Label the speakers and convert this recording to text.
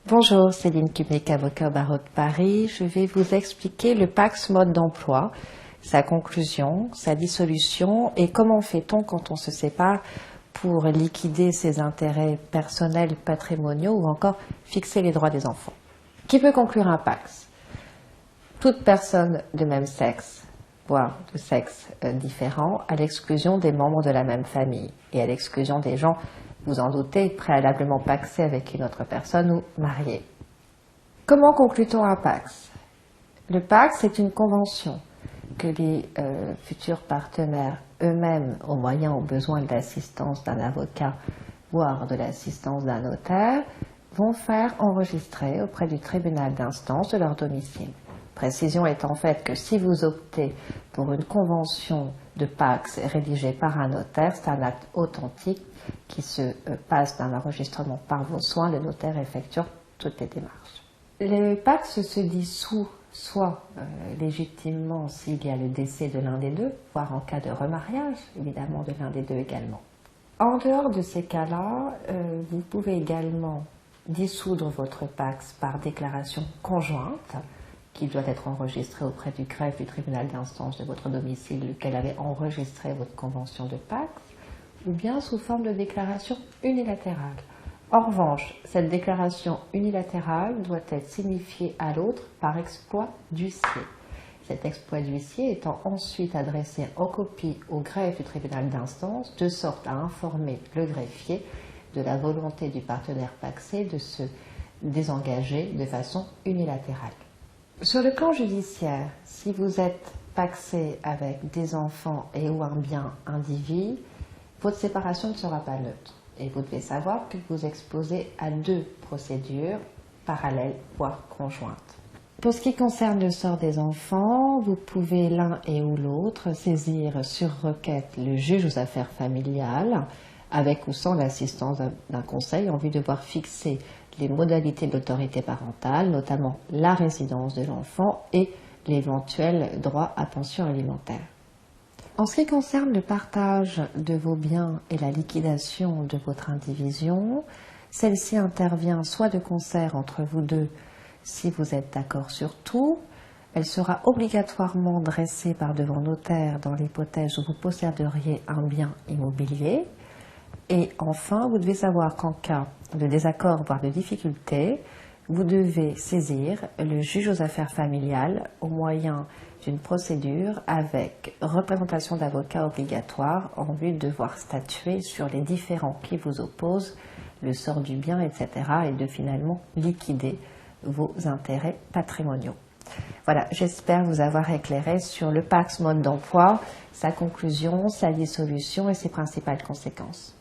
Speaker 1: Bonjour, Céline Kubnik, avocat au barreau de Paris. Je vais vous expliquer le PACS mode d'emploi, sa conclusion, sa dissolution et comment fait-on quand on se sépare pour liquider ses intérêts personnels, patrimoniaux ou encore fixer les droits des enfants. Qui peut conclure un PACS? Toute personne de même sexe, voire de sexe différent, à l'exclusion des membres de la même famille et à l'exclusion des gens, vous en doutez, préalablement pacsés avec une autre personne ou mariés. Comment conclut-on un PACS? Le PACS est une convention que les futurs partenaires eux-mêmes, au moyen ou besoin de l'assistance d'un avocat, voire de l'assistance d'un notaire, vont faire enregistrer auprès du tribunal d'instance de leur domicile. Précision étant faite que si vous optez pour une convention de PACS rédigée par un notaire, c'est un acte authentique qui se passe d'un enregistrement par vos soins, le notaire effectuant toutes les démarches. Le PACS se dissout soit légitimement s'il y a le décès de l'un des deux, voire en cas de remariage, évidemment de l'un des deux également. En dehors de ces cas-là, vous pouvez également dissoudre votre PACS par déclaration conjointe, qui doit être enregistrée auprès du greffe du tribunal d'instance de votre domicile, lequel avait enregistré votre convention de PACS, ou bien sous forme de déclaration unilatérale. En revanche, cette déclaration unilatérale doit être signifiée à l'autre par exploit d'huissier. Cet exploit d'huissier étant ensuite adressé en copie au greffe du tribunal d'instance, de sorte à informer le greffier de la volonté du partenaire pacsé de se désengager de façon unilatérale. Sur le plan judiciaire, si vous êtes pacsé avec des enfants et ou un bien indivis, votre séparation ne sera pas neutre. Et vous devez savoir que vous exposez à deux procédures parallèles, voire conjointes. Pour ce qui concerne le sort des enfants, vous pouvez l'un et ou l'autre saisir sur requête le juge aux affaires familiales, avec ou sans l'assistance d'un conseil en vue de voir fixer les modalités de l'autorité parentale, notamment la résidence de l'enfant et l'éventuel droit à pension alimentaire. En ce qui concerne le partage de vos biens et la liquidation de votre indivision, celle-ci intervient soit de concert entre vous deux si vous êtes d'accord sur tout. Elle sera obligatoirement dressée par devant notaire dans l'hypothèse où vous posséderiez un bien immobilier. Et enfin, vous devez savoir qu'en cas de désaccord, voire de difficulté, vous devez saisir le juge aux affaires familiales au moyen d'une procédure avec représentation d'avocat obligatoire en vue de devoir statuer sur les différends qui vous opposent, le sort du bien, etc. et de finalement liquider vos intérêts patrimoniaux. Voilà, j'espère vous avoir éclairé sur le PACS mode d'emploi, sa conclusion, sa dissolution et ses principales conséquences.